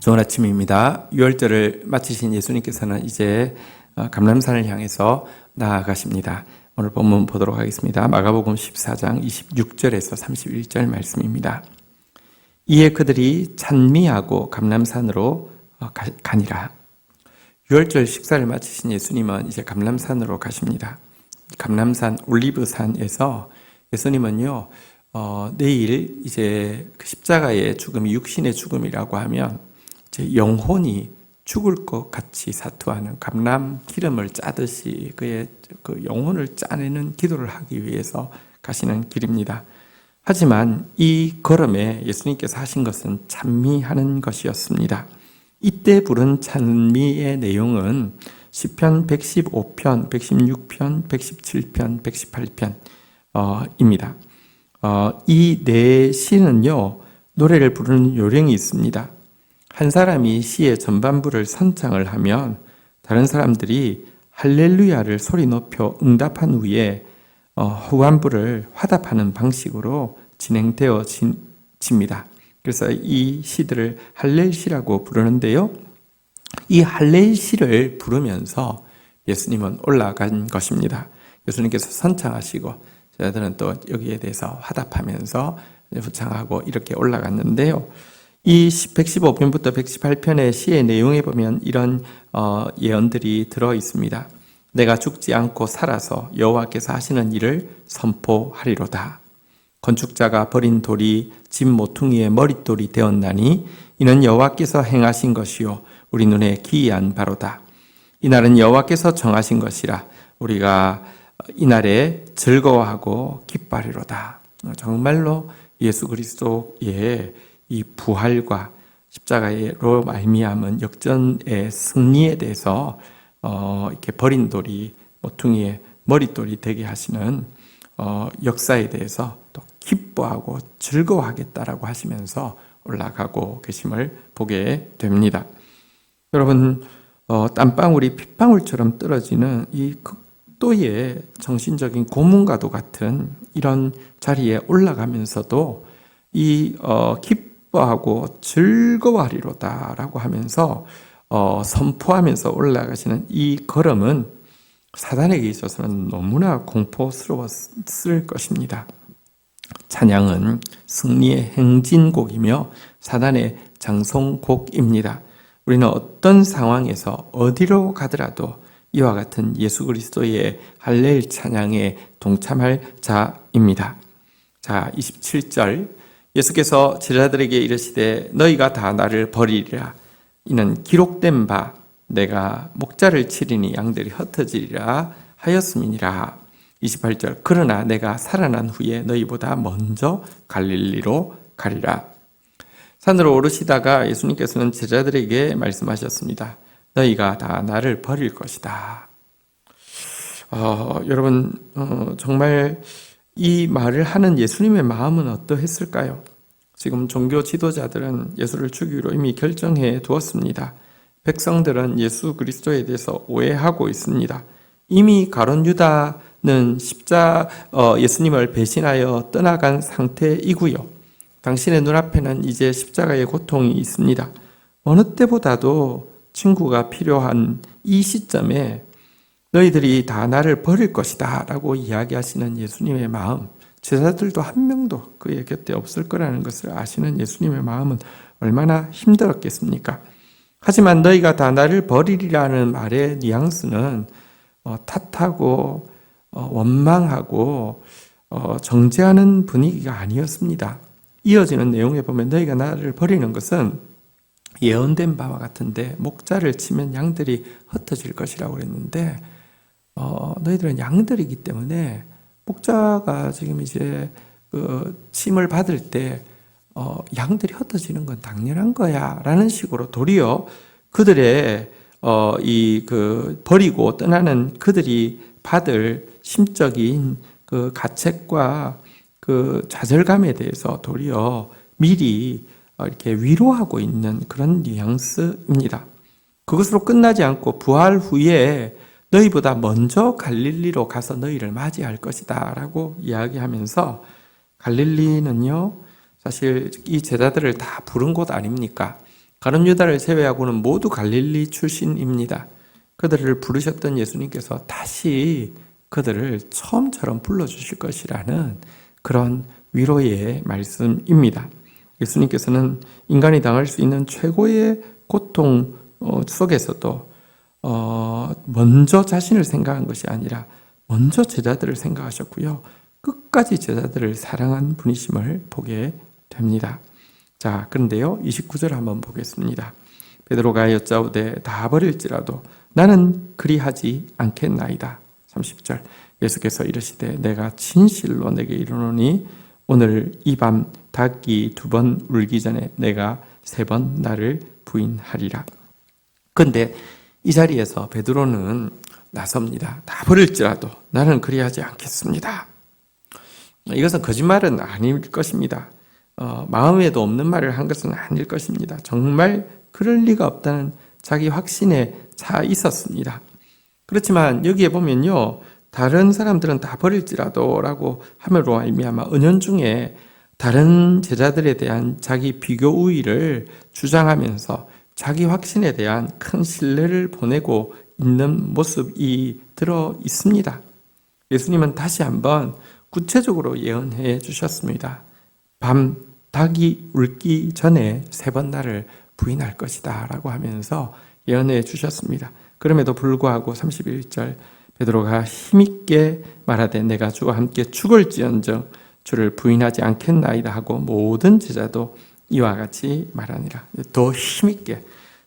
좋은 아침입니다. 유월절을 마치신 예수님께서는 이제 감람산을 향해서 나아가십니다. 오늘 본문 보도록 하겠습니다. 마가복음 14장 26절에서 31절 말씀입니다. 이에 그들이 찬미하고 감람산으로 가니라. 유월절 식사를 마치신 예수님은 이제 감람산으로 가십니다. 감람산 올리브산에서 예수님은요, 내일 이제 그 십자가의 죽음이 육신의 죽음이라고 하면 제 영혼이 죽을 것 같이 사투하는 감람 기름을 짜듯이 그의 그 영혼을 짜내는 기도를 하기 위해서 가시는 길입니다. 하지만 이 걸음에 예수님께서 하신 것은 찬미하는 것이었습니다. 이때 부른 찬미의 내용은 시편 115편, 116편, 117편, 118편입니다. 이 네 시는요, 노래를 부르는 요령이 있습니다. 한 사람이 시의 전반부를 선창을 하면 다른 사람들이 할렐루야를 소리 높여 응답한 후에 후반부를 화답하는 방식으로 진행되어집니다. 그래서 이 시들을 할렐시라고 부르는데요. 이 할렐시를 부르면서 예수님은 올라간 것입니다. 예수님께서 선창하시고 저희들은 또 여기에 대해서 화답하면서 후창하고 이렇게 올라갔는데요. 이 115편부터 118편의 시의 내용에 보면 이런 예언들이 들어 있습니다. 내가 죽지 않고 살아서 여호와께서 하시는 일을 선포하리로다. 건축자가 버린 돌이 집 모퉁이의 머릿돌이 되었나니 이는 여호와께서 행하신 것이요 우리 눈에 기이한 바로다. 이날은 여호와께서 정하신 것이라 우리가 이날에 즐거워하고 기뻐하리로다. 정말로 예수 그리스도의 이 부활과 십자가로 말미암은 역전의 승리에 대해서 이렇게 버린 돌이 모퉁이의 머릿돌이 되게 하시는 역사에 대해서 또 기뻐하고 즐거워하겠다라고 하시면서 올라가고 계심을 보게 됩니다. 여러분, 땀방울이 핏방울처럼 떨어지는 이 극도의 정신적인 고문과도 같은 이런 자리에 올라가면서도 이 기뻐하고 즐거워하리로다라고 하면서 선포하면서 올라가시는 이 걸음은 사단에게 있어서는 너무나 공포스러웠을 것입니다. 찬양은 승리의 행진곡이며 사단의 장송곡입니다. 우리는 어떤 상황에서 어디로 가더라도 이와 같은 예수 그리스도의 할렐 찬양에 동참할 자입니다. 자, 27절 예수께서 제자들에게 이르시되 너희가 다 나를 버리리라. 이는 기록된 바 내가 목자를 치리니 양들이 흩어지리라 하였음이니라. 28절 그러나 내가 살아난 후에 너희보다 먼저 갈릴리로 가리라. 산으로 오르시다가 예수님께서는 제자들에게 말씀하셨습니다. 너희가 다 나를 버릴 것이다. 여러분 정말 이 말을 하는 예수님의 마음은 어떠했을까요? 지금 종교 지도자들은 예수를 죽이기로 이미 결정해 두었습니다. 백성들은 예수 그리스도에 대해서 오해하고 있습니다. 이미 가룟 유다는 예수님을 배신하여 떠나간 상태이고요. 당신의 눈앞에는 이제 십자가의 고통이 있습니다. 어느 때보다도 친구가 필요한 이 시점에 너희들이 다 나를 버릴 것이다 라고 이야기하시는 예수님의 마음, 제자들도 한 명도 그의 곁에 없을 거라는 것을 아시는 예수님의 마음은 얼마나 힘들었겠습니까? 하지만 너희가 다 나를 버리리라는 말의 뉘앙스는 탓하고 원망하고 정죄하는 분위기가 아니었습니다. 이어지는 내용에 보면 너희가 나를 버리는 것은 예언된 바와 같은데 목자를 치면 양들이 흩어질 것이라고 그랬는데 너희들은 양들이기 때문에 목자가 지금 이제 그 침을 받을 때 양들이 흩어지는 건 당연한 거야 라는 식으로 도리어 그들의 버리고 떠나는 그들이 받을 심적인 그 가책과 그 좌절감에 대해서 도리어 미리 이렇게 위로하고 있는 그런 뉘앙스입니다. 그것으로 끝나지 않고 부활 후에 너희보다 먼저 갈릴리로 가서 너희를 맞이할 것이다 라고 이야기하면서 갈릴리는요 사실 이 제자들을 다 부른 곳 아닙니까? 가룟 유다를 제외하고는 모두 갈릴리 출신입니다. 그들을 부르셨던 예수님께서 다시 그들을 처음처럼 불러주실 것이라는 그런 위로의 말씀입니다. 예수님께서는 인간이 당할 수 있는 최고의 고통 속에서도 먼저 자신을 생각한 것이 아니라 먼저 제자들을 생각하셨고요. 끝까지 제자들을 사랑한 분이심을 보게 됩니다. 자, 그런데요, 29절 한번 보겠습니다. 베드로가 여짜오되 다 버릴지라도 나는 그리하지 않겠나이다. 30절 예수께서 이르시되 내가 진실로 내게 이르노니 오늘 이 밤 닭이 2번 울기 전에 내가 3번 나를 부인하리라. 근데 이 자리에서 베드로는 나섭니다. 다 버릴지라도 나는 그리하지 않겠습니다. 이것은 거짓말은 아닐 것입니다. 마음에도 없는 말을 한 것은 아닐 것입니다. 정말 그럴 리가 없다는 자기 확신에 차 있었습니다. 그렇지만 여기에 보면요, 다른 사람들은 다 버릴지라도 라고 함으로 말미암아 은연중에 다른 제자들에 대한 자기 비교 우위를 주장하면서 자기 확신에 대한 큰 신뢰를 보내고 있는 모습이 들어 있습니다. 예수님은 다시 한번 구체적으로 예언해 주셨습니다. 밤 닭이 울기 전에 3번 나를 부인할 것이다 라고 하면서 예언해 주셨습니다. 그럼에도 불구하고 31절 베드로가 힘있게 말하되 내가 주와 함께 죽을지언정 주를 부인하지 않겠나이다 하고 모든 제자도 이와 같이 말하니라. 더 힘있게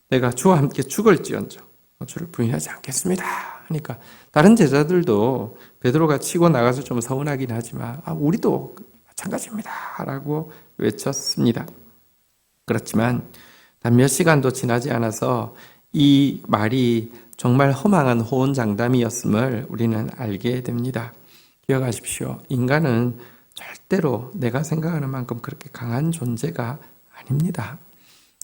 내가 주와 함께 죽을지언정 주를 부인하지 않겠습니다 하니까 다른 제자들도 베드로가 치고 나가서 좀 서운하긴 하지만 우리도 마찬가지입니다 라고 외쳤습니다. 그렇지만 단 몇 시간도 지나지 않아서 이 말이 정말 허망한 호언장담이었음을 우리는 알게 됩니다. 기억하십시오. 인간은 절대로 내가 생각하는 만큼 그렇게 강한 존재가 아닙니다.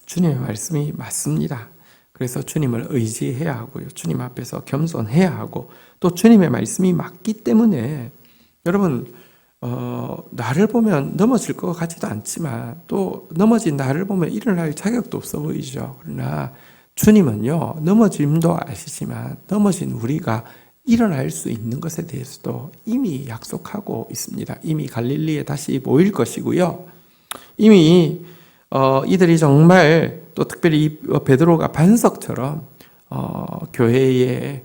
주님의 말씀이 맞습니다. 그래서 주님을 의지해야 하고요. 주님 앞에서 겸손해야 하고 또 주님의 말씀이 맞기 때문에 여러분 나를 보면 넘어질 것 같지도 않지만 또 넘어진 나를 보면 일어날 자격도 없어 보이죠. 그러나 주님은요, 넘어짐도 아시지만 넘어진 우리가 일어날 수 있는 것에 대해서도 이미 약속하고 있습니다. 이미 갈릴리에 다시 모일 것이고요. 이미 이들이 정말 또 특별히 베드로가 반석처럼 교회의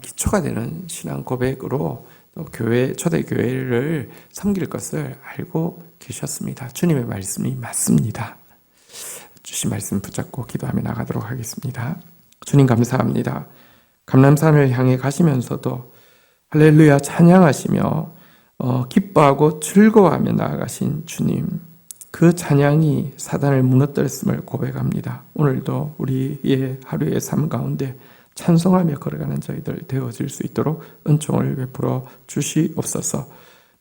기초가 되는 신앙 고백으로 또 초대 교회를 섬길 것을 알고 계셨습니다. 주님의 말씀이 맞습니다. 주신 말씀 붙잡고 기도하며 나가도록 하겠습니다. 주님 감사합니다. 감람산을 향해 가시면서도 할렐루야 찬양하시며 기뻐하고 즐거워하며 나아가신 주님, 그 찬양이 사단을 무너뜨렸음을 고백합니다. 오늘도 우리의 하루의 삶 가운데 찬송하며 걸어가는 저희들 되어질 수 있도록 은총을 베풀어 주시옵소서.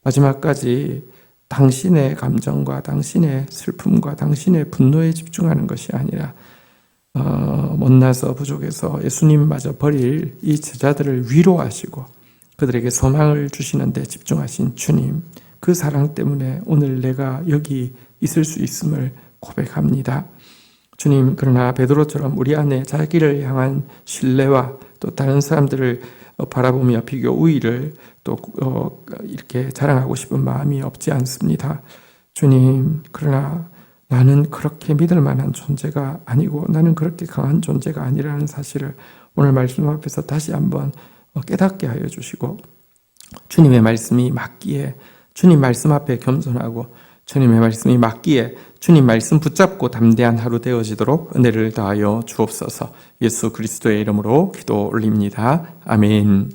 마지막까지 당신의 감정과 당신의 슬픔과 당신의 분노에 집중하는 것이 아니라 못나서 부족해서 예수님마저 버릴 이 제자들을 위로하시고 그들에게 소망을 주시는 데 집중하신 주님, 그 사랑 때문에 오늘 내가 여기 있을 수 있음을 고백합니다. 주님, 그러나 베드로처럼 우리 안에 자기를 향한 신뢰와 또 다른 사람들을 바라보며 비교 우위를 또 이렇게 자랑하고 싶은 마음이 없지 않습니다. 주님, 그러나 나는 그렇게 믿을 만한 존재가 아니고 나는 그렇게 강한 존재가 아니라는 사실을 오늘 말씀 앞에서 다시 한번 깨닫게 하여 주시고 주님의 말씀이 맞기에 주님 말씀 앞에 겸손하고 주님의 말씀이 맞기에 주님 말씀 붙잡고 담대한 하루 되어지도록 은혜를 다하여 주옵소서. 예수 그리스도의 이름으로 기도 올립니다. 아멘.